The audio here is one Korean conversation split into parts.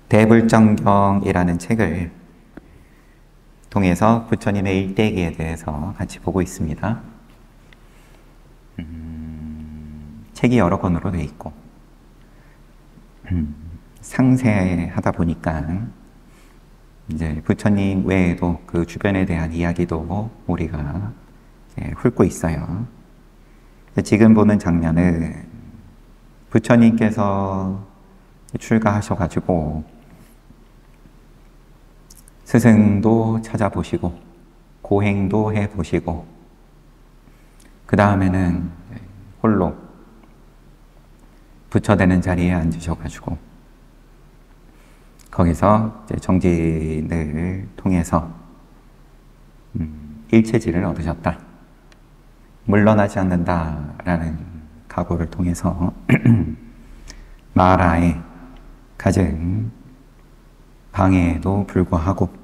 대불정경이라는 책을 통해서 부처님의 일대기에 대해서 같이 보고 있습니다. 책이 여러 권으로 되어 있고 상세하다 보니까 이제 부처님 외에도 그 주변에 대한 이야기도 우리가 훑고 있어요. 지금 보는 장면은 부처님께서 출가하셔가지고 스승도 찾아보시고 고행도 해보시고 그 다음에는 홀로 부처되는 자리에 앉으셔가지고 거기서 이제 정진을 통해서 일체지를 얻으셨다. 물러나지 않는다라는 각오를 통해서 마라에 가진 방해에도 불구하고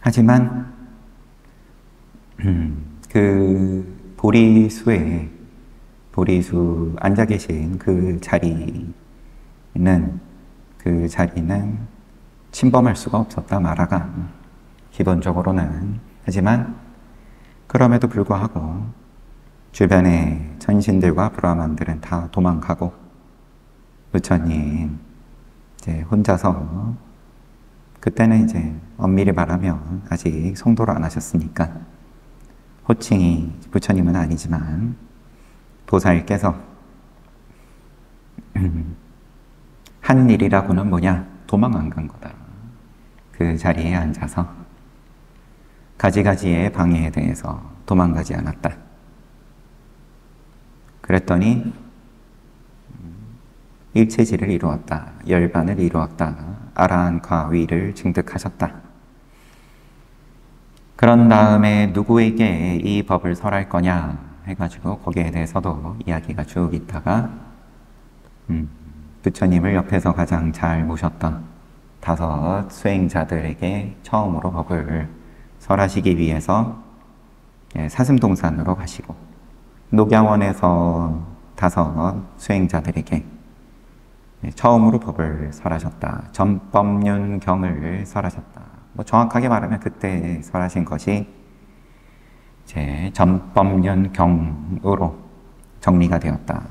하지만 그 보리수 앉아 계신 그 자리는 침범할 수가 없었다. 마라가 기본적으로는. 하지만 그럼에도 불구하고 주변의 천신들과 브라만들은 다 도망가고 부처님 이제 혼자서, 그때는 이제 엄밀히 말하면 아직 성도를 안 하셨으니까 호칭이 부처님은 아니지만 보살께서 한 일이라고는 뭐냐? 도망 안 간 거다. 그 자리에 앉아서 가지가지의 방해에 대해서 도망가지 않았다. 그랬더니 일체지를 이루었다. 열반을 이루었다. 아라한 과위를 증득하셨다. 그런 다음에 누구에게 이 법을 설할 거냐 해가지고 거기에 대해서도 이야기가 쭉 있다가 부처님을 옆에서 가장 잘 모셨던 5 수행자들에게 처음으로 법을 설하시기 위해서 사슴동산으로 가시고 녹야원에서 5 수행자들에게 처음으로 법을 설하셨다. 전법륜경을 설하셨다. 뭐 정확하게 말하면 그때 설하신 것이 이제 전법륜경으로 정리가 되었다.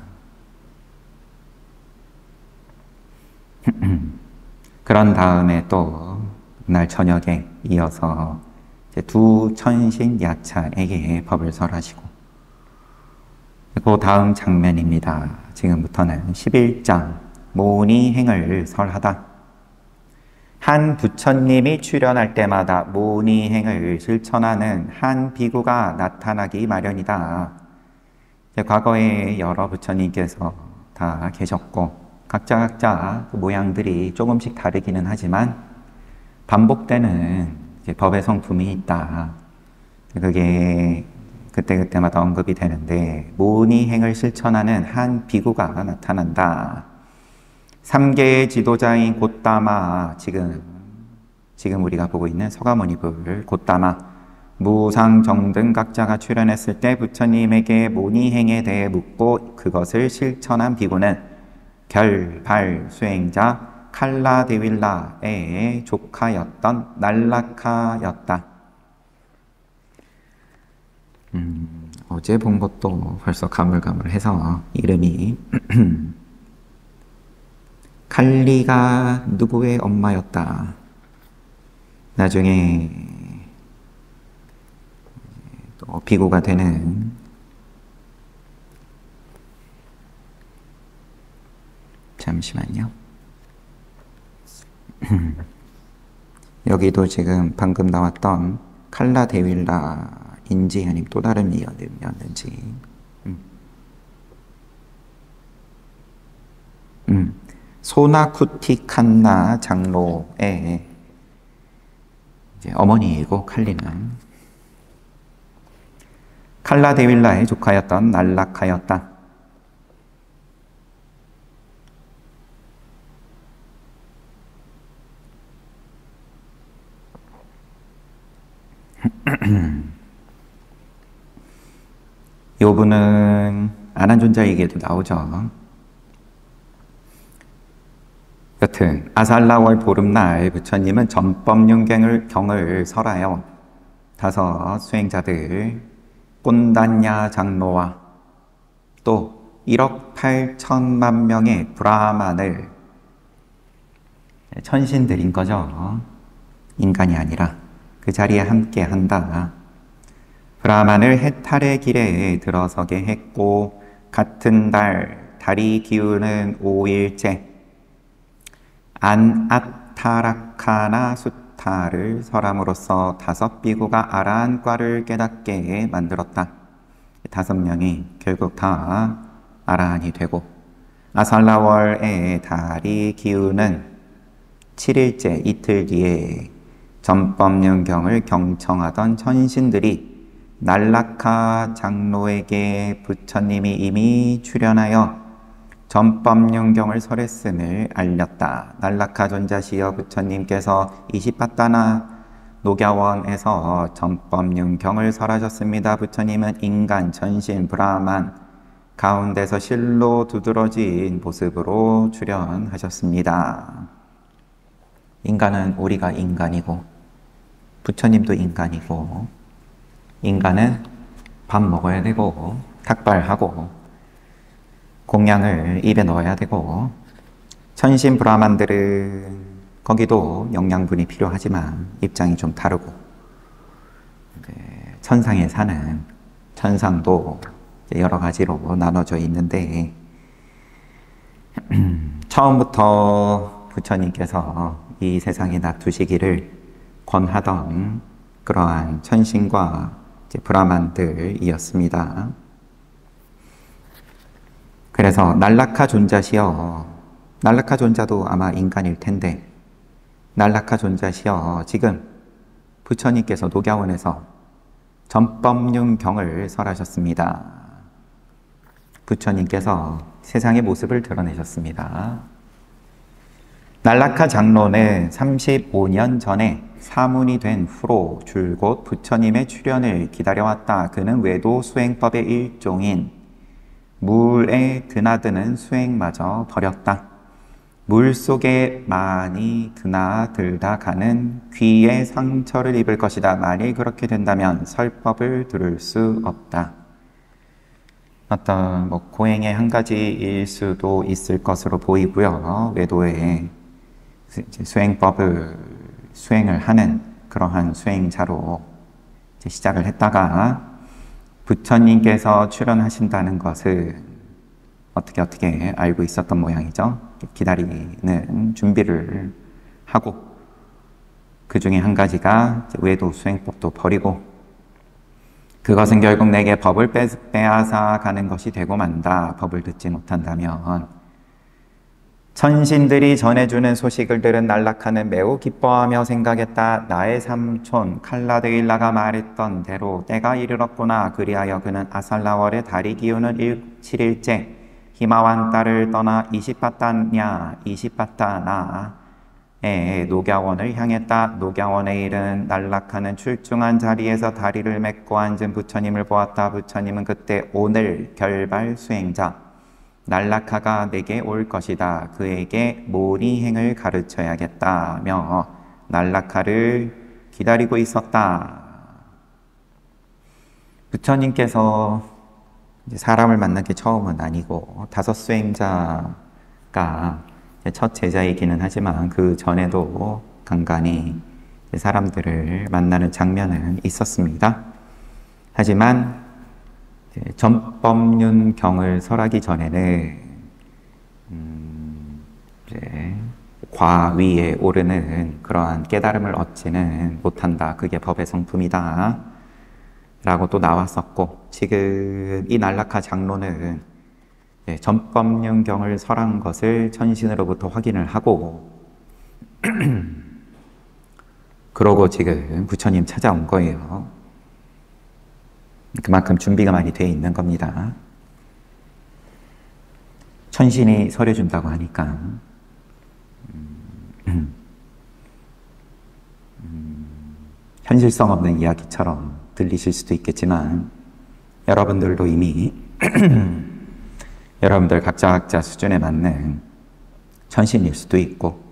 그런 다음에 또 그날 저녁에 이어서 이제 2 천신 야차에게 법을 설하시고, 그 다음 장면입니다. 지금부터는 11장 모니행을 설하다. 한 부처님이 출현할 때마다 모니행을 실천하는 한 비구가 나타나기 마련이다. 과거에 여러 부처님께서 다 계셨고 각자 그 모양들이 조금씩 다르기는 하지만 반복되는 이제 법의 성품이 있다. 그게 그때마다 언급이 되는데, 모니행을 실천하는 한 비구가 나타난다. 3계의 지도자인 곶다마, 지금 우리가 보고 있는 서가모니불 곶다마, 무상, 등 각자가 출현했을 때 부처님에게 모니행에 대해 묻고 그것을 실천한 비구는 결발 수행자 칼라데윌라의 조카였던 날라카였다. 어제 본 것도 벌써 가물가물해서 이름이 칼리가 누구의 엄마였다. 나중에 또 비구가 되는 잠시만요. 여기도 지금 방금 나왔던 칼라데윌라인지 아니면 또 다른 이름이었는지. 소나쿠티칸나 장로의 이제 어머니이고, 칼리는 칼라데윌라의 조카였던 날라카였다. 이 부분은 안한존자에게도 나오죠. 여튼 아살라월 보름날 부처님은 전법륜경을 설하여 5 수행자들 꼰단야 장로와 또 1억 8천만 명의 브라만을, 천신들인 거죠. 인간이 아니라 그 자리에 함께 한다. 브라만을 해탈의 길에 들어서게 했고, 같은 달이 기우는 5일째 안아타라카나 수타를 설함으로써 5 비구가 아라한과를 깨닫게 만들었다. 5명이 결국 다 아라한이 되고, 아살라월의 달이 기우는 7일째 이틀 뒤에 전법륜경을 경청하던 천신들이 날라카 장로에게 부처님이 이미 출연하여 전법륜경을 설했음을 알렸다. 날라카 존자시여, 부처님께서 이시파타나 녹야원에서 전법륜경을 설하셨습니다. 부처님은 인간, 천신, 브라만 가운데서 실로 두드러진 모습으로 출연하셨습니다. 인간은 우리가 인간이고, 부처님도 인간이고, 인간은 밥 먹어야 되고, 탁발하고, 공양을 입에 넣어야 되고, 천신 브라만들은 거기도 영양분이 필요하지만 입장이 좀 다르고, 천상에 사는 천상도 여러 가지로 나눠져 있는데, 처음부터 부처님께서 이 세상에 놔두시기를 권하던 그러한 천신과 브라만들이었습니다. 그래서 날라카 존자시여, 날라카 존자도 아마 인간일 텐데, 날라카 존자시여, 지금 부처님께서 녹야원에서 전법륜경을 설하셨습니다. 부처님께서 세상의 모습을 드러내셨습니다. 날라카 장로는 35년 전에 사문이 된 후로 줄곧 부처님의 출현을 기다려왔다. 그는 외도 수행법의 일종인 물에 드나드는 수행마저 버렸다. 물 속에 많이 드나들다 가는 귀에 상처를 입을 것이다. 만일 그렇게 된다면 설법을 들을 수 없다. 어떤 고행의 한 가지일 수도 있을 것으로 보이고요. 외도의 수행을 하는 그러한 수행자로 시작을 했다가 부처님께서 출연하신다는 것을 어떻게 알고 있었던 모양이죠. 기다리는 준비를 하고, 그 중에 한 가지가 외도 수행법도 버리고, 그것은 결국 내게 법을 빼앗아 가는 것이 되고 만다. 법을 듣지 못한다면 천신들이 전해주는 소식을 들은 날라카는 매우 기뻐하며 생각했다. 나의 삼촌 칼라데일라가 말했던 대로 때가 이르렀구나. 그리하여 그는 아살라월의 달이 기우는 7일째 히마완 딸을 떠나 이시파타나에 녹야원을 향했다. 녹야원에 이른 날라카는 출중한 자리에서 다리를 맺고 앉은 부처님을 보았다. 부처님은 그때 오늘 결발 수행자 날라카가 내게 올 것이다. 그에게 모리행을 가르쳐야겠다며 날라카를 기다리고 있었다. 부처님께서 사람을 만난 게 처음은 아니고 5 수행자가 첫 제자이기는 하지만 그 전에도 간간히 사람들을 만나는 장면은 있었습니다. 하지만 전법륜경을 설하기 전에는 과위에 오르는 그러한 깨달음을 얻지는 못한다. 그게 법의 성품이다 라고 또 나왔었고, 지금 이 날라카 장로는 전법륜경을 설한 것을 천신으로부터 확인을 하고 그러고 지금 부처님 찾아온 거예요. 그만큼 준비가 많이 돼 있는 겁니다. 천신이 설해준다고 하니까 현실성 없는 이야기처럼 들리실 수도 있겠지만, 여러분들도 이미 여러분들 각자 수준에 맞는 천신일 수도 있고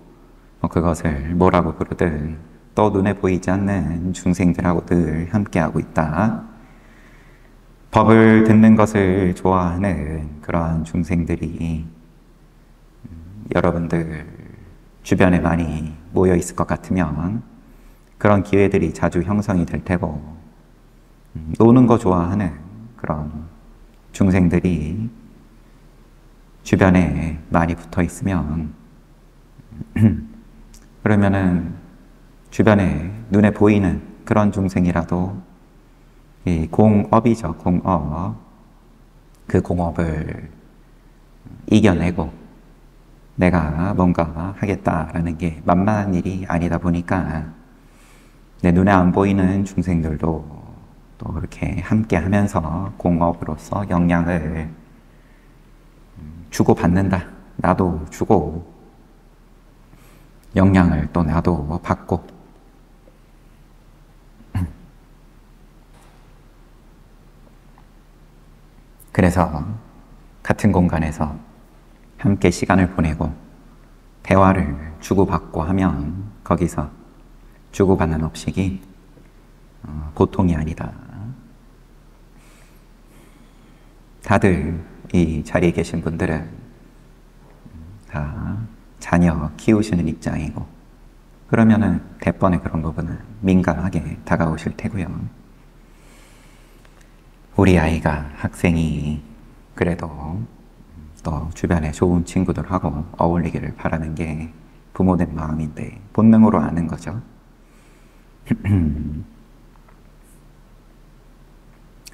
그것을 뭐라고 부르든 또 눈에 보이지 않는 중생들하고 늘 함께하고 있다. 법을 듣는 것을 좋아하는 그러한 중생들이 여러분들 주변에 많이 모여 있을 것 같으면 그런 기회들이 자주 형성이 될 테고, 노는 거 좋아하는 그런 중생들이 주변에 많이 붙어 있으면 그러면은 주변에 눈에 보이는 그런 중생이라도 이 공업이죠. 공업. 그 공업을 이겨내고 내가 뭔가 하겠다라는 게 만만한 일이 아니다 보니까 내 눈에 안 보이는 중생들도 또 이렇게 함께 하면서 공업으로서 영향을 주고받는다. 나도 주고 영향을 또 나도 받고. 그래서 같은 공간에서 함께 시간을 보내고 대화를 주고받고 하면 거기서 주고받는 업식이 보통이 아니다. 다들 이 자리에 계신 분들은 다 자녀 키우시는 입장이고, 그러면은 대번에 그런 부분은 민감하게 다가오실 테고요. 우리 아이가, 학생이 그래도 또 주변에 좋은 친구들하고 어울리기를 바라는 게 부모된 마음인데 본능으로 아는 거죠.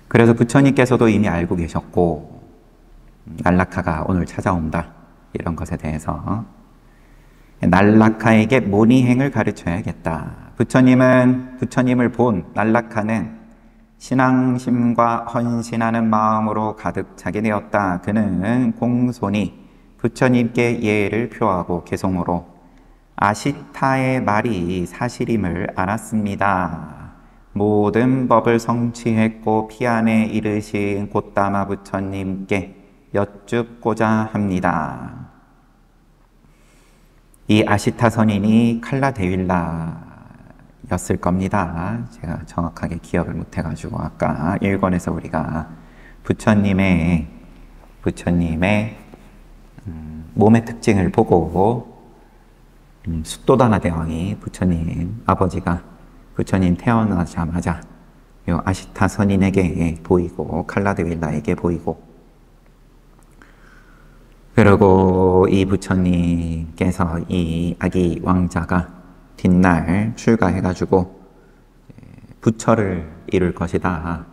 그래서 부처님께서도 이미 알고 계셨고, 난락하가 오늘 찾아온다 이런 것에 대해서 난락하에게 모니행을 가르쳐야겠다. 부처님을 본 난락하는 신앙심과 헌신하는 마음으로 가득 차게 되었다. 그는 공손히 부처님께 예를 표하고 개송으로 아시타의 말이 사실임을 알았습니다. 모든 법을 성취했고 피안에 이르신 곧다마 부처님께 여쭙고자 합니다. 이 아시타 선인이 칼라데윌라였을 겁니다. 제가 정확하게 기억을 못해가지고 아까 1권에서 우리가 부처님의 몸의 특징을 보고 숫도다나 대왕이 부처님 아버지가 부처님 태어나자마자 요 아시타 선인에게 보이고 칼라데윌라에게 보이고, 그리고 이 부처님께서 이 아기 왕자가 뒷날 출가해가지고 부처를 이룰 것이다.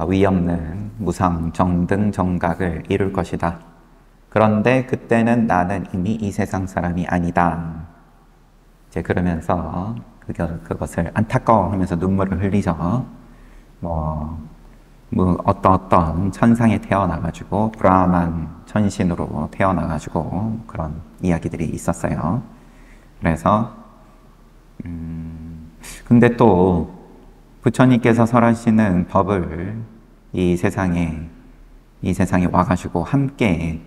위없는 무상정등 정각을 이룰 것이다. 그런데 그때는 나는 이미 이 세상 사람이 아니다. 이제 그러면서 그것을 안타까워하면서 눈물을 흘리죠. 어떤 천상에 태어나가지고 브라만 천신으로 태어나가지고 그런 이야기들이 있었어요. 그래서 근데 또 부처님께서 설하시는 법을 이 세상에 와가지고 함께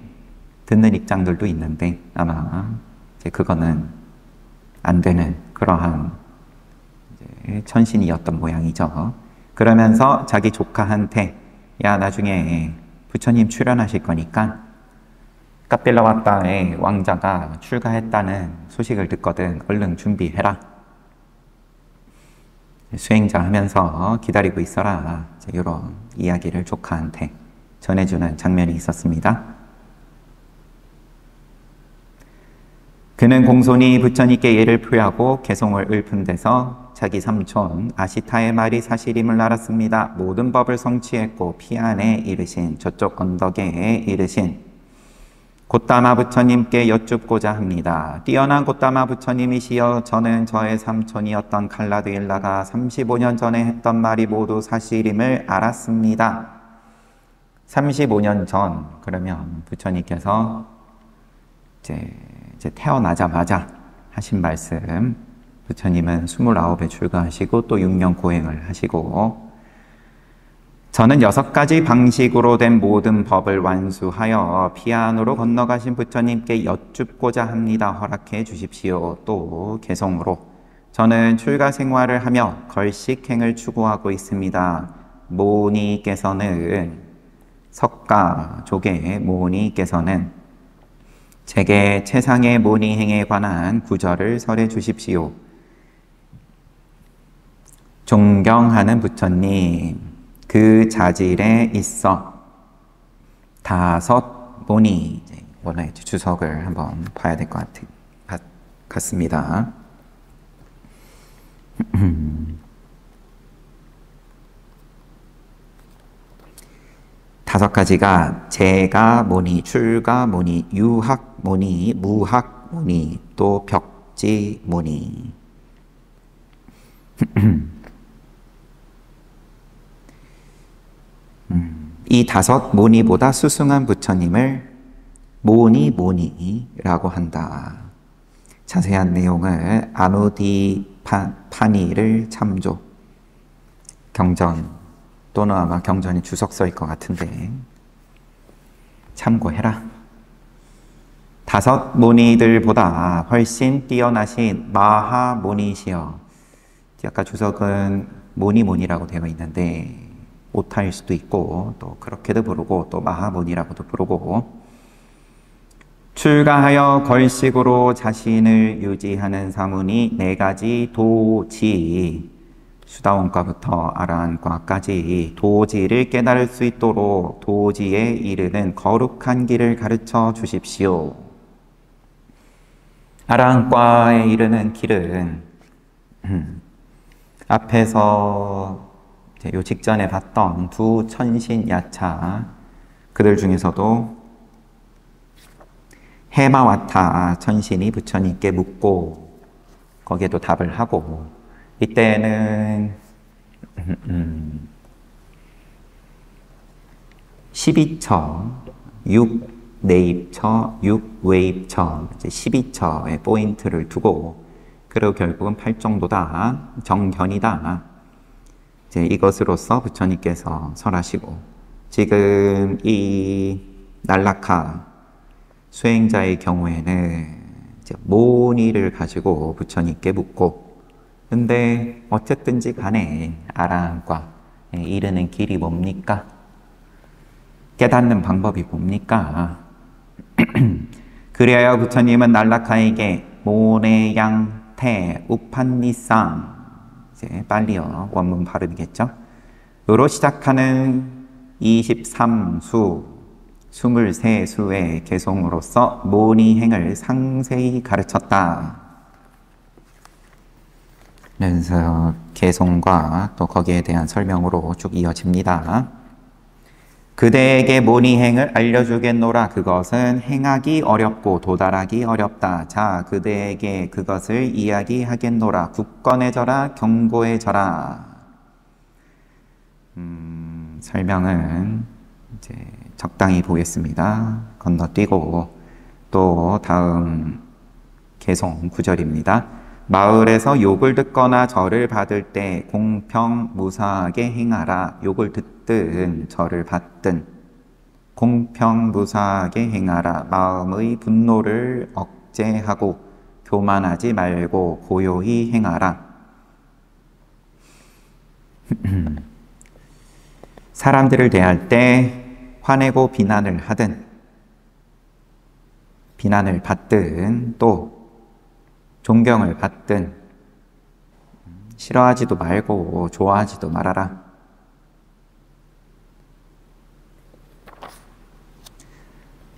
듣는 입장들도 있는데 아마 이제 그거는 안 되는 그러한 이제 천신이었던 모양이죠. 그러면서 자기 조카한테 야, 나중에 부처님 출연하실 거니까 카필라와타의 왕자가 출가했다는 소식을 듣거든. 얼른 준비해라. 수행자 하면서 기다리고 있어라. 이런 이야기를 조카한테 전해주는 장면이 있었습니다. 그는 공손히 부처님께 예를 표하고 개송을 읊은 데서 자기 삼촌 아시타의 말이 사실임을 알았습니다. 모든 법을 성취했고 피안에 이르신 저쪽 언덕에 이르신 곧다마 부처님께 여쭙고자 합니다. 뛰어난 곧다마 부처님이시여, 저는 저의 삼촌이었던 칼라데윌라가 35년 전에 했던 말이 모두 사실임을 알았습니다. 35년 전, 그러면 부처님께서 이제 태어나자마자 하신 말씀, 부처님은 29에 출가하시고 또 6년 고행을 하시고 저는 6가지 방식으로 된 모든 법을 완수하여 피안으로 건너가신 부처님께 여쭙고자 합니다. 허락해 주십시오. 또 개성으로 저는 출가 생활을 하며 걸식행을 추구하고 있습니다. 모니께서는 석가족의 모니께서는 제게 최상의 모니행에 관한 구절을 설해 주십시오. 존경하는 부처님, 그 자질에 있어 5 모니, 원래 주석을 한번 봐야 될 것 같습니다. 5가지가 제가 모니, 출가 모니, 유학 모니, 무학 모니, 또 벽지 모니. 이 5 모니보다 수승한 부처님을 모니라고 한다. 자세한 내용을 아누디파니를 참조. 경전 또는 아마 경전이 주석서일 것 같은데 참고해라. 5 모니들보다 훨씬 뛰어나신 마하모니시여. 아까 주석은 모니라고 되어 있는데 오타일 수도 있고 또 그렇게도 부르고 또 마하모니라고도 부르고, 출가하여 걸식으로 자신을 유지하는 사문이 4가지 도지, 수다원과부터 아라한과까지 도지를 깨달을 수 있도록 도지에 이르는 거룩한 길을 가르쳐 주십시오. 아라한과에 이르는 길은 앞에서 요 직전에 봤던 2 천신 야차, 그들 중에서도 해마와타 천신이 부처님께 묻고 거기에도 답을 하고, 이때는 12처, 6내입처, 6외입처, 12처의 포인트를 두고, 그리고 결국은 8정도다, 정견이다, 이것으로서 부처님께서 설하시고, 지금 이 난락하 수행자의 경우에는 모니를 가지고 부처님께 묻고, 근데 어쨌든지 간에 아라한과에 이르는 길이 뭡니까? 깨닫는 방법이 뭡니까? 그리하여 부처님은 난락하에게 모네양태 우판니상, 이제 빨리어 원문 발음이겠죠? 으로 시작하는 23수, 23수의 개송으로서 모니행을 상세히 가르쳤다. 그래서 개송과 또 거기에 대한 설명으로 쭉 이어집니다. 그대에게 모니행을 알려주겠노라. 그것은 행하기 어렵고 도달하기 어렵다. 자, 그대에게 그것을 이야기하겠노라. 굳건해져라, 견고해져라. 설명은 이제 적당히 보겠습니다. 건너뛰고 또 다음 개송 구절입니다. 마을에서 욕을 듣거나 절을 받을 때 공평무사하게 행하라. 욕을 듣든 절을 받든 공평무사하게 행하라. 마음의 분노를 억제하고 교만하지 말고 고요히 행하라. 사람들을 대할 때 화내고 비난을 하든 비난을 받든 또 존경을 받든 싫어하지도 말고 좋아하지도 말아라.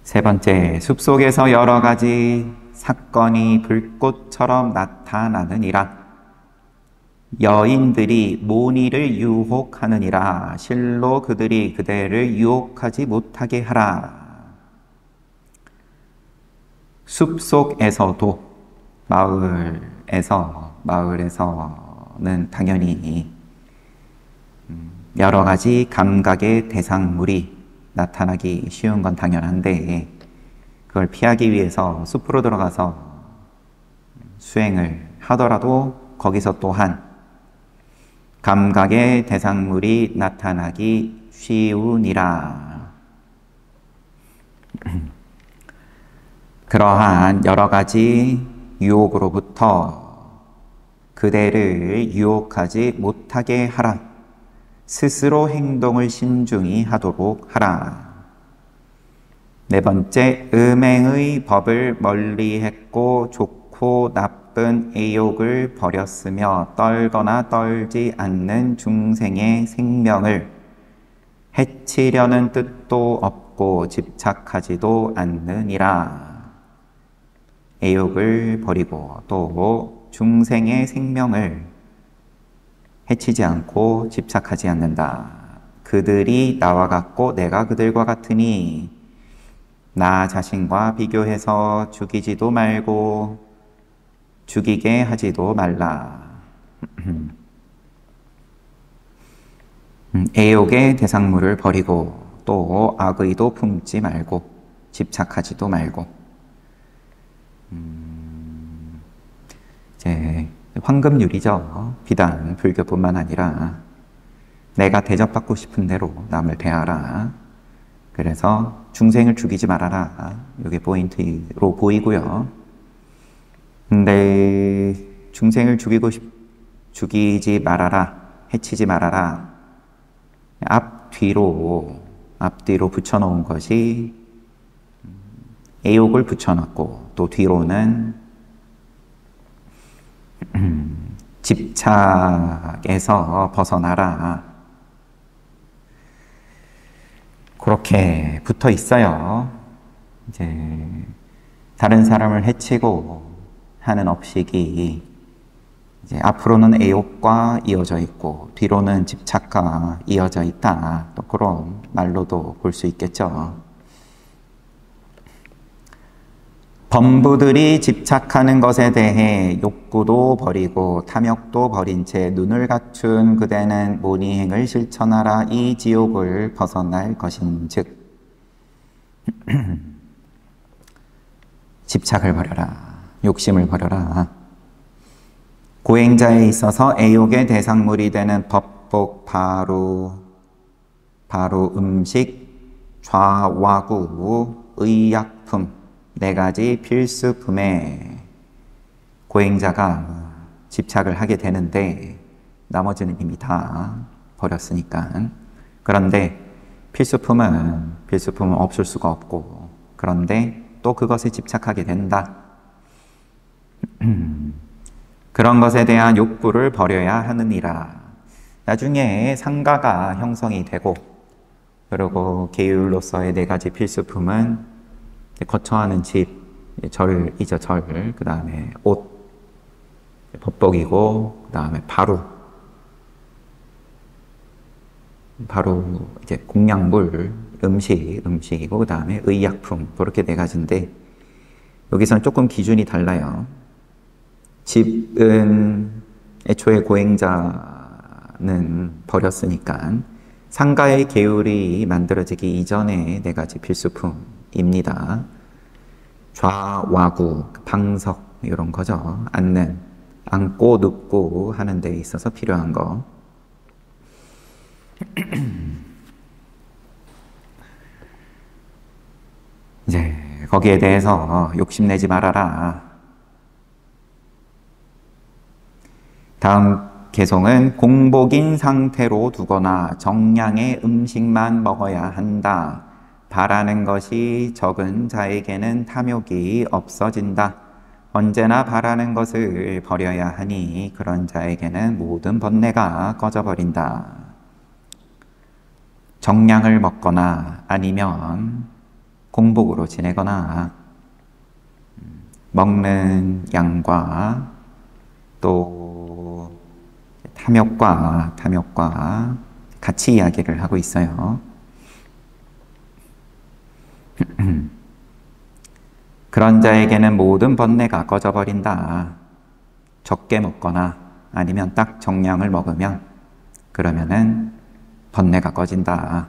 세 번째, 숲속에서 여러 가지 사건이 불꽃처럼 나타나느니라. 여인들이 모니를 유혹하느니라. 실로 그들이 그대를 유혹하지 못하게 하라. 숲속에서도 마을에서는 당연히 여러 가지 감각의 대상물이 나타나기 쉬운 건 당연한데, 그걸 피하기 위해서 숲으로 들어가서 수행을 하더라도 거기서 또한 감각의 대상물이 나타나기 쉬우니라. 그러한 여러 가지 유혹으로부터 그대를 유혹하지 못하게 하라. 스스로 행동을 신중히 하도록 하라. 네 번째, 음행의 법을 멀리했고 좋고 나쁜 애욕을 버렸으며 떨거나 떨지 않는 중생의 생명을 해치려는 뜻도 없고 집착하지도 않느니라. 애욕을 버리고 또 중생의 생명을 해치지 않고 집착하지 않는다. 그들이 나와 같고 내가 그들과 같으니 나 자신과 비교해서 죽이지도 말고 죽이게 하지도 말라. 애욕의 대상물을 버리고 또 악의도 품지 말고 집착하지도 말고. 이제 황금률이죠. 비단 불교뿐만 아니라 내가 대접받고 싶은 대로 남을 대하라. 그래서 중생을 죽이지 말아라. 이게 포인트로 보이고요. 근데 중생을 죽이지 말아라. 해치지 말아라. 앞뒤로 붙여놓은 것이 애욕을 붙여놨고 또 뒤로는 집착에서 벗어나라. 그렇게 붙어 있어요. 이제 다른 사람을 해치고 하는 업식이 이제 앞으로는 애욕과 이어져 있고 뒤로는 집착과 이어져 있다. 또 그런 말로도 볼 수 있겠죠. 범부들이 집착하는 것에 대해 욕구도 버리고 탐욕도 버린 채 눈을 갖춘 그대는 모니행을 실천하라. 이 지옥을 벗어날 것인즉. 집착을 버려라. 욕심을 버려라. 고행자에 있어서 애욕의 대상물이 되는 법복, 바로 음식, 좌와구, 의약품 네 가지 필수품에 고행자가 집착을 하게 되는데 나머지는 이미 다 버렸으니까. 그런데 필수품은 없을 수가 없고 그런데 또 그것에 집착하게 된다. 그런 것에 대한 욕구를 버려야 하느니라. 나중에 상가가 형성이 되고 그리고 계율로서의 네 가지 필수품은 거처하는 집, 절이죠, 절. 그 다음에 옷, 법복이고, 그 다음에 바로 이제 공양물, 음식이고, 그 다음에 의약품, 그렇게 네 가지인데, 여기서는 조금 기준이 달라요. 집은 애초에 고행자는 버렸으니까, 상가의 계율이 만들어지기 이전에 네 가지 필수품입니다. 좌와구, 방석 이런 거죠. 앉고 눕고 하는 데 있어서 필요한 거. 이제 거기에 대해서 욕심내지 말아라. 다음 개송은 공복인 상태로 두거나 정량의 음식만 먹어야 한다. 바라는 것이 적은 자에게는 탐욕이 없어진다. 언제나 바라는 것을 버려야 하니 그런 자에게는 모든 번뇌가 꺼져버린다. 정량을 먹거나 아니면 공복으로 지내거나 먹는 양과 또 탐욕과 같이 이야기를 하고 있어요. 그런 자에게는 모든 번뇌가 꺼져버린다. 적게 먹거나 아니면 딱 정량을 먹으면 그러면은 번뇌가 꺼진다.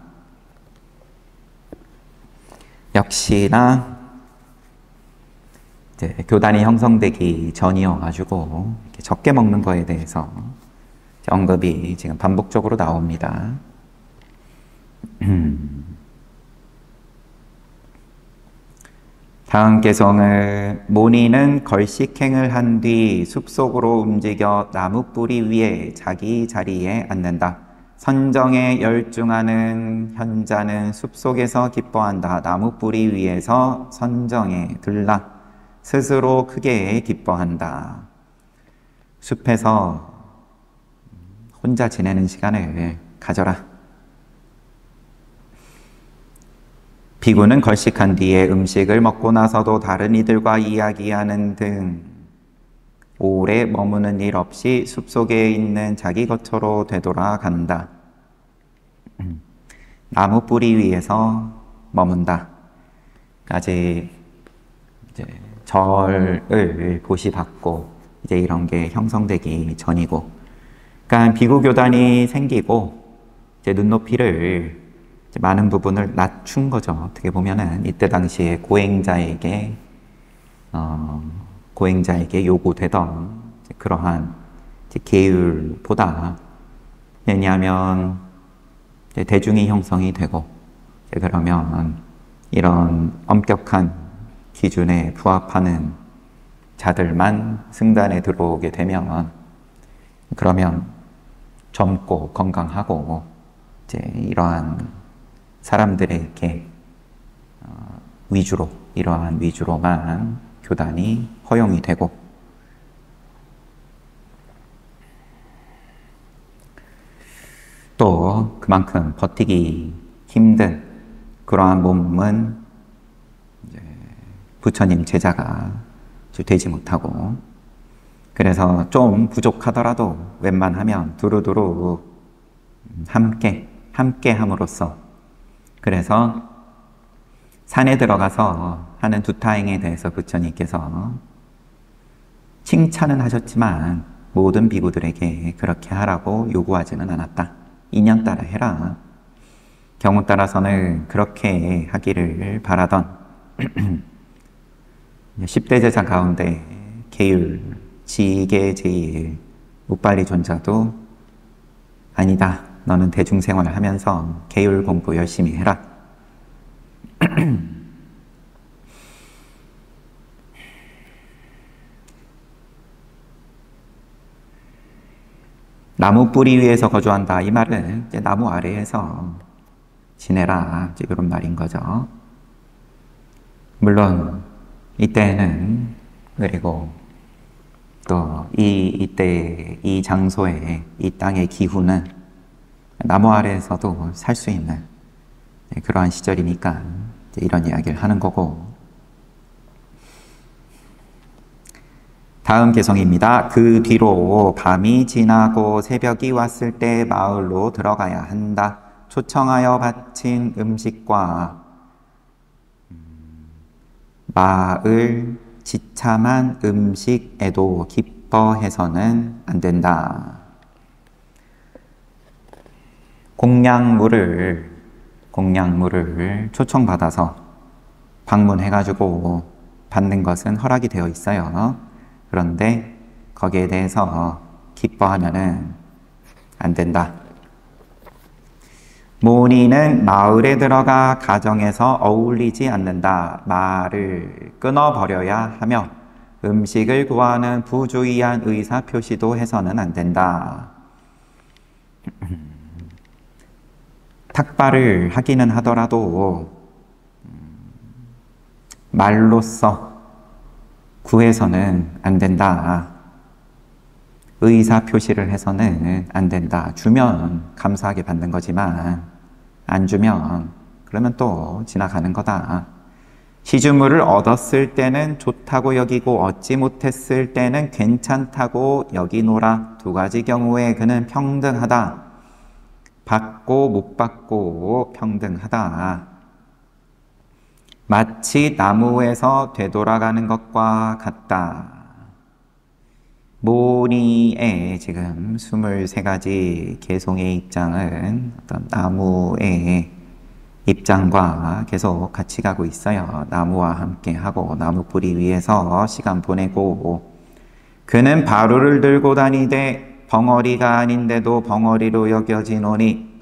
역시나 이제 교단이 형성되기 전이어가지고 적게 먹는 거에 대해서 언급이 지금 반복적으로 나옵니다. 다음 개성은 모니는 걸식행을 한 뒤 숲속으로 움직여 나무 뿌리 위에 자기 자리에 앉는다. 선정에 열중하는 현자는 숲속에서 기뻐한다. 나무 뿌리 위에서 선정에 들라. 스스로 크게 기뻐한다. 숲에서 혼자 지내는 시간을 가져라. 비구는 걸식한 뒤에 음식을 먹고 나서도 다른 이들과 이야기하는 등 오래 머무는 일 없이 숲속에 있는 자기 거처로 되돌아간다. 나무 뿌리 위에서 머문다. 아직 이제 절을 보시받고 이제 이런 게 형성되기 전이고, 그러니까 비구 교단이 생기고 이제 눈높이를 이제 많은 부분을 낮춘 거죠. 어떻게 보면은 이때 당시에 고행자에게 요구되던 그러한 계율보다, 왜냐하면 대중이 형성이 되고 그러면 이런 엄격한 기준에 부합하는 자들만 승단에 들어오게 되면, 그러면 젊고 건강하고 이제 이러한 사람들에게 이러한 위주로만 교단이 허용이 되고, 또 그만큼 버티기 힘든 그러한 몸은 이제 부처님 제자가 되지 못하고, 그래서 좀 부족하더라도 웬만하면 두루두루 함께 함으로써, 그래서 산에 들어가서 하는 두타행에 대해서 부처님께서 칭찬은 하셨지만 모든 비구들에게 그렇게 하라고 요구하지는 않았다. 인연 따라 해라. 경우 따라서는 그렇게 하기를 바라던 10대 제자 가운데 계율, 지계 제일 우빨리 존자도 아니다. 너는 대중생활을 하면서 계율 공부 열심히 해라. 나무 뿌리 위에서 거주한다. 이 말은 이제 나무 아래에서 지내라. 이제 이런 말인 거죠. 물론 이때는, 그리고 또 이때 이 장소에 이 땅의 기후는 나무 아래에서도 살 수 있는 그러한 시절이니까 이런 이야기를 하는 거고, 다음 개성입니다. 그 뒤로 밤이 지나고 새벽이 왔을 때 마을로 들어가야 한다. 초청하여 바친 음식과 마을 지참한 음식에도 기뻐해서는 안 된다. 공양물을 초청받아서 방문해가지고 받는 것은 허락이 되어 있어요. 그런데 거기에 대해서 기뻐하면은 안 된다. 모니는 마을에 들어가 가정에서 어울리지 않는다. 말을 끊어버려야 하며 음식을 구하는 부주의한 의사 표시도 해서는 안 된다. 탁발을 하기는 하더라도 말로써 구해서는 안 된다. 의사 표시를 해서는 안 된다. 주면 감사하게 받는 거지만 안 주면 그러면 또 지나가는 거다. 시주물을 얻었을 때는 좋다고 여기고 얻지 못했을 때는 괜찮다고 여기노라. 두 가지 경우에 그는 평등하다. 받고 못 받고 평등하다. 마치 나무에서 되돌아가는 것과 같다. 모니의 지금 23가지 개송의 입장은 어떤 나무의 입장과 계속 같이 가고 있어요. 나무와 함께 하고 나무 뿌리 위에서 시간 보내고, 그는 바루를 들고 다니되 벙어리가 아닌데도 벙어리로 여겨지노니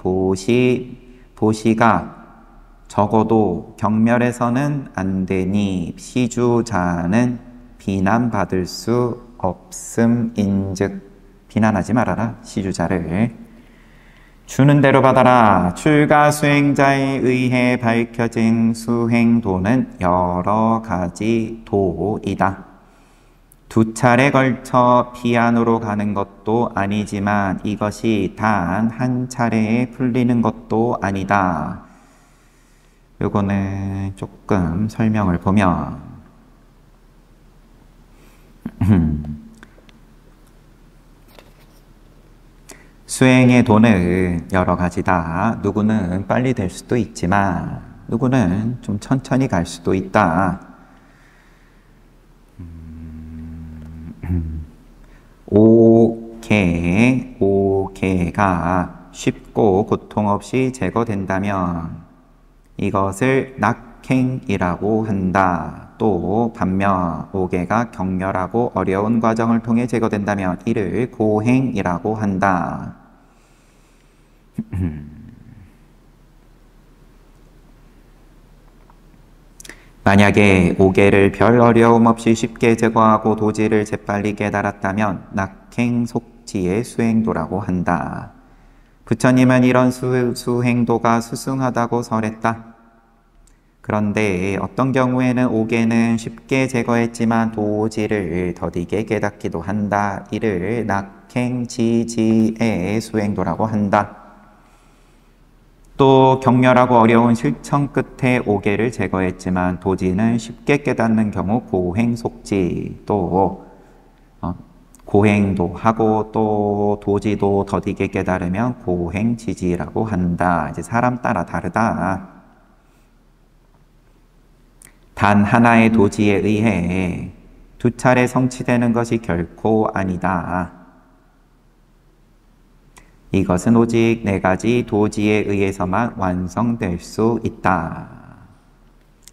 도시가 적어도 경멸해서는 안 되니 시주자는 비난받을 수 없음인즉. 비난하지 말아라, 시주자를. 주는 대로 받아라. 출가 수행자에 의해 밝혀진 수행도는 여러 가지 도이다. 두 차례 걸쳐 비안으로 가는 것도 아니지만 이것이 단 한 차례에 풀리는 것도 아니다. 요거는 조금 설명을 보면 수행의 도는 여러 가지다. 누구는 빨리 될 수도 있지만 누구는 좀 천천히 갈 수도 있다. 오개가 쉽고 고통 없이 제거된다면 이것을 낙행이라고 한다. 또 반면 오개가 격렬하고 어려운 과정을 통해 제거된다면 이를 고행이라고 한다. 만약에 오개를 별 어려움 없이 쉽게 제거하고 도지를 재빨리 깨달았다면 낙행속지의 수행도라고 한다. 부처님은 이런 수행도가 수승하다고 설했다. 그런데 어떤 경우에는 오개는 쉽게 제거했지만 도지를 더디게 깨닫기도 한다. 이를 낙행지지의 수행도라고 한다. 또 격렬하고 어려운 실천 끝에 오개를 제거했지만 도지는 쉽게 깨닫는 경우 고행속지, 또 고행도 하고 또 도지도 더디게 깨달으면 고행지지라고 한다. 이제 사람 따라 다르다. 단 하나의 도지에 의해 두 차례 성취되는 것이 결코 아니다. 이것은 오직 네 가지 도지에 의해서만 완성될 수 있다.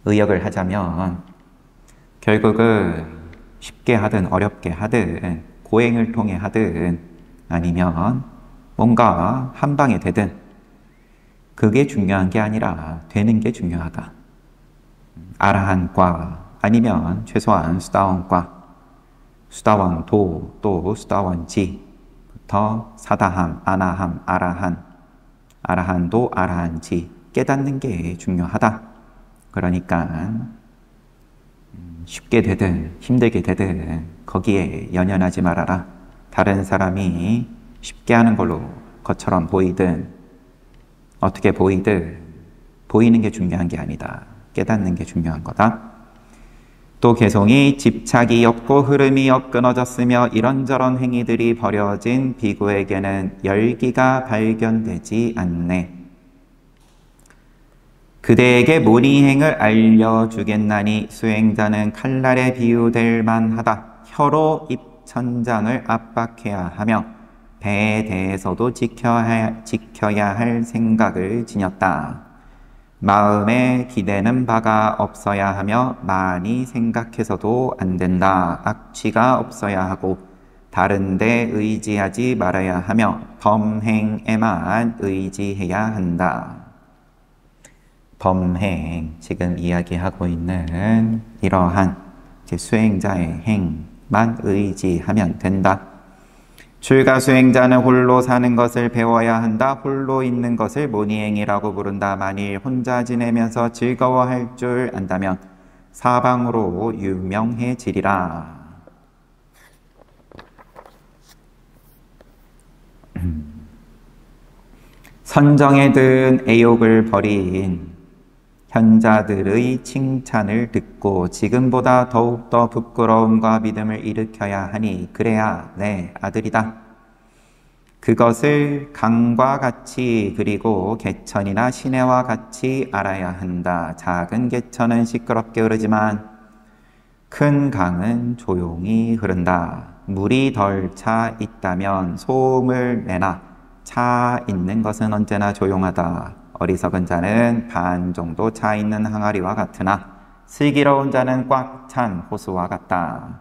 의역을 하자면 결국은 쉽게 하든 어렵게 하든 고행을 통해 하든 아니면 뭔가 한 방에 되든 그게 중요한 게 아니라 되는 게 중요하다. 아라한과 아니면 최소한 수다원과, 수다원도 또 수다원지 더 사다함, 아나함, 아라한, 아라한도, 아라한지 깨닫는 게 중요하다. 그러니까 쉽게 되든 힘들게 되든 거기에 연연하지 말아라. 다른 사람이 쉽게 하는 걸로 것처럼 보이든 어떻게 보이든 보이는 게 중요한 게 아니다. 깨닫는 게 중요한 거다. 또 개송이 집착이 없고 흐름이 끊어졌으며 이런저런 행위들이 버려진 비구에게는 열기가 발견되지 않네. 그대에게 무리행을 알려주겠나니 수행자는 칼날에 비유될 만하다. 혀로 입천장을 압박해야 하며 배에 대해서도 지켜야 할 생각을 지녔다. 마음에 기대는 바가 없어야 하며 많이 생각해서도 안 된다. 악취가 없어야 하고 다른 데 의지하지 말아야 하며 범행에만 의지해야 한다. 범행, 지금 이야기하고 있는 이러한 수행자의 행만 의지하면 된다. 출가 수행자는 홀로 사는 것을 배워야 한다. 홀로 있는 것을 모니행이라고 부른다. 만일 혼자 지내면서 즐거워할 줄 안다면 사방으로 유명해지리라. 선정에 든 애욕을 버린 현자들의 칭찬을 듣고 지금보다 더욱더 부끄러움과 믿음을 일으켜야 하니 그래야 내 아들이다. 그것을 강과 같이 그리고 개천이나 시내와 같이 알아야 한다. 작은 개천은 시끄럽게 흐르지만 큰 강은 조용히 흐른다. 물이 덜 차 있다면 소음을 내나 차 있는 것은 언제나 조용하다. 어리석은 자는 반 정도 차 있는 항아리와 같으나 슬기로운 자는 꽉 찬 호수와 같다.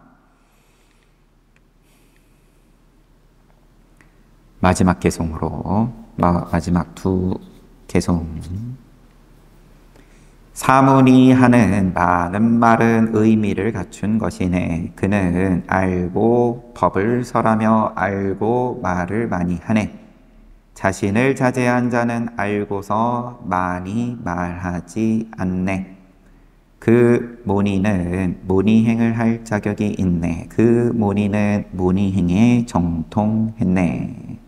마지막 개송으로 마지막 두 계속. 사문이 하는 많은 말은 의미를 갖춘 것이네. 그는 알고 법을 설하며 알고 말을 많이 하네. 자신을 자제한 자는 알고서 많이 말하지 않네. 그 문의는 문의행을 할 자격이 있네. 그 문의는 문의행에 정통했네.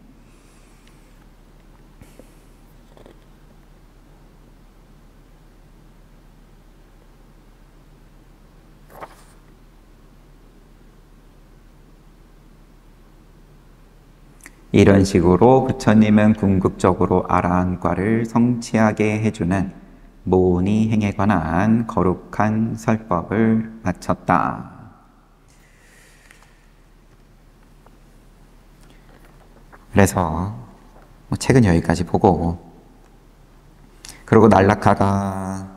이런 식으로 부처님은 궁극적으로 아라한과를 성취하게 해주는 모니행에 관한 거룩한 설법을 마쳤다. 그래서 책은 여기까지 보고, 그리고 날라카가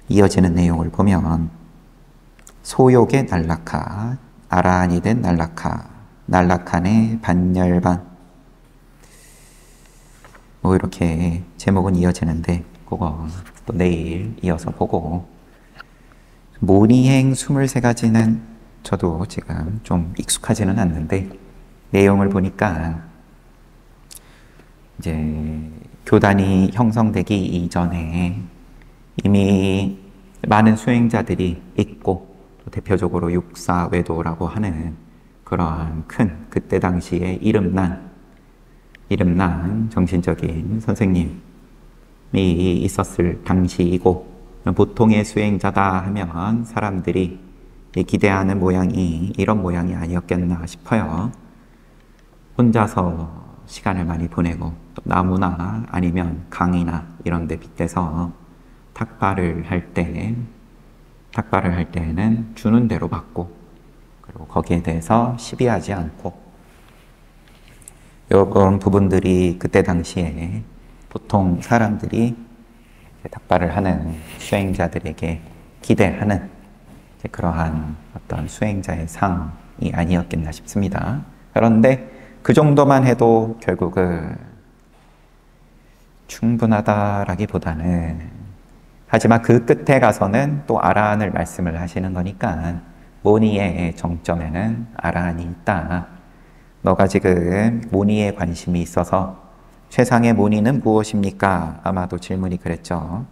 이어지는 내용을 보면 소욕의 날라카, 아라한이 된 날라카, 날라칸의 반열반, 이렇게 제목은 이어지는데 그거 또 내일 이어서 보고, 모니행 23가지는 저도 지금 좀 익숙하지는 않는데 내용을 보니까 이제 교단이 형성되기 이전에 이미 많은 수행자들이 있고, 또 대표적으로 육사외도라고 하는 그러한 큰 그때 당시에 이름난 정신적인 선생님이 있었을 당시이고, 보통의 수행자다 하면 사람들이 기대하는 모양이 이런 모양이 아니었겠나 싶어요. 혼자서 시간을 많이 보내고, 또 나무나 아니면 강이나 이런 데 빗대서 탁발을 할 때에는 주는 대로 받고, 그리고 거기에 대해서 시비하지 않고, 이런 부분들이 그때 당시에 보통 사람들이 탁발을 하는 수행자들에게 기대하는 그러한 어떤 수행자의 상이 아니었겠나 싶습니다. 그런데 그 정도만 해도 결국은 충분하다라기보다는, 하지만 그 끝에 가서는 또 아라한을 말씀을 하시는 거니까 모니의 정점에는 아라한이 있다. 너가 지금 모니에 관심이 있어서 최상의 모니는 무엇입니까? 아마도 질문이 그랬죠.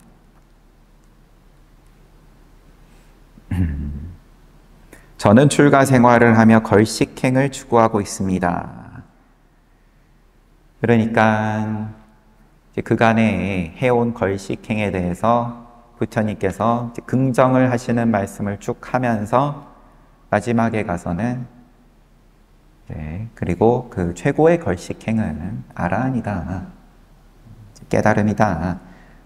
저는 출가 생활을 하며 걸식행을 추구하고 있습니다. 그러니까 그간에 해온 걸식행에 대해서 부처님께서 긍정을 하시는 말씀을 쭉 하면서 마지막에 가서는 그리고 그 최고의 걸식행은 아라한이다, 깨달음이다.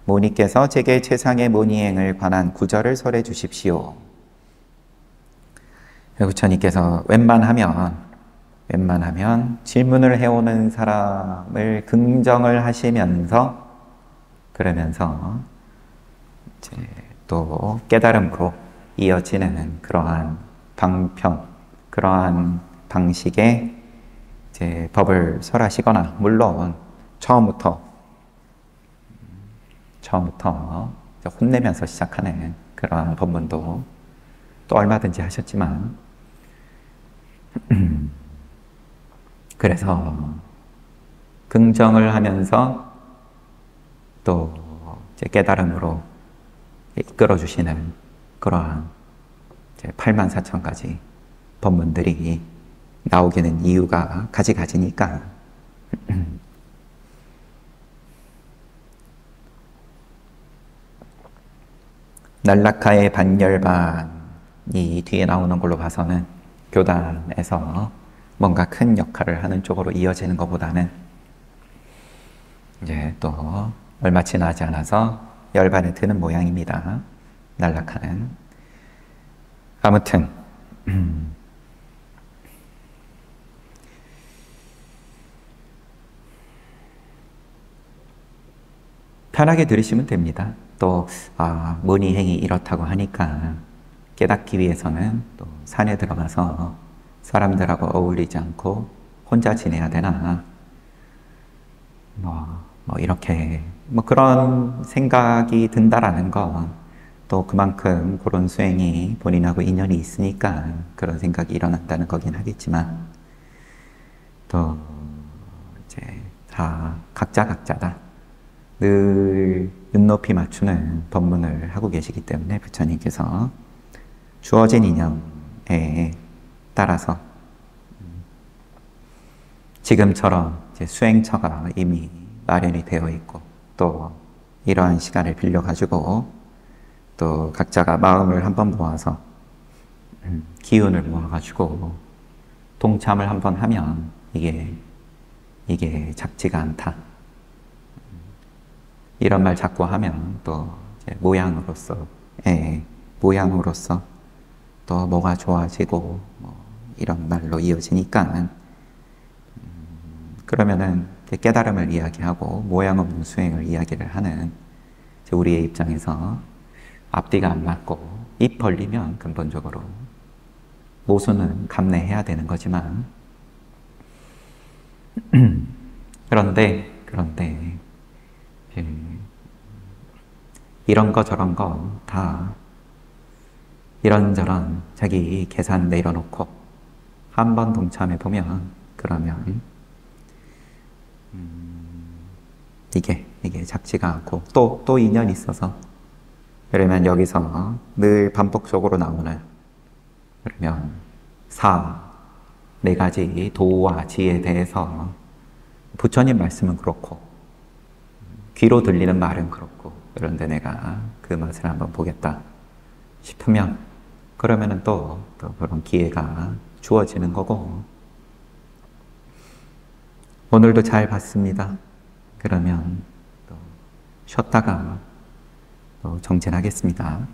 모니께서 제게 최상의 모니행을 관한 구절을 설해 주십시오. 부처님께서 웬만하면 질문을 해오는 사람을 긍정을 하시면서, 그러면서 이제 또 깨달음으로 이어지는 그러한 방편, 그러한 방식의 이제 법을 설하시거나, 물론 처음부터 혼내면서 시작하는 그러한 법문도 또 얼마든지 하셨지만, 그래서 긍정을 하면서 또 이제 깨달음으로 이끌어 주시는 그러한 84,000가지 법문들이 나오기는 이유가 가지가지니까. 날라카의 반열반이 뒤에 나오는 걸로 봐서는 교단에서 뭔가 큰 역할을 하는 쪽으로 이어지는 것보다는 이제 또 얼마 지나지 않아서 열반에 드는 모양입니다. 날라카는. 아무튼 편하게 들으시면 됩니다. 또 모니행이 이렇다고 하니까 깨닫기 위해서는 또 산에 들어가서 사람들하고 어울리지 않고 혼자 지내야 되나, 뭐 이렇게 뭐 그런 생각이 든다라는 거, 또 그만큼 그런 수행이 본인하고 인연이 있으니까 그런 생각이 일어난다는 거긴 하겠지만, 또 이제 다 각자 각자다. 늘 눈높이 맞추는 법문을 하고 계시기 때문에 부처님께서 주어진 인연에 따라서 지금처럼 이제 수행처가 이미 마련이 되어 있고, 또 이러한 시간을 빌려가지고 또 각자가 마음을 한번 모아서 기운을 모아가지고 동참을 한번 하면 이게 작지가 않다. 이런 말 자꾸 하면 또 이제 모양으로서 또 뭐가 좋아지고 뭐 이런 말로 이어지니까, 그러면은 깨달음을 이야기하고 모양 없는 수행을 이야기를 하는 우리의 입장에서 앞뒤가 안 맞고, 입 벌리면 근본적으로 모순은 감내해야 되는 거지만, 그런데 이런 거 저런 거 다 이런저런 자기 계산 내려놓고 한번 동참해 보면, 그러면 이게 작지가 않고, 또 인연이 있어서, 그러면 여기서 늘 반복적으로 나오는, 그러면 네 가지 도와 지에 대해서 부처님 말씀은 그렇고 귀로 들리는 말은 그렇고, 그런데 내가 그 맛을 한번 보겠다 싶으면, 그러면은 또 그런 기회가 주어지는 거고, 오늘도 잘 봤습니다. 그러면 또 쉬었다가 또 정진하겠습니다.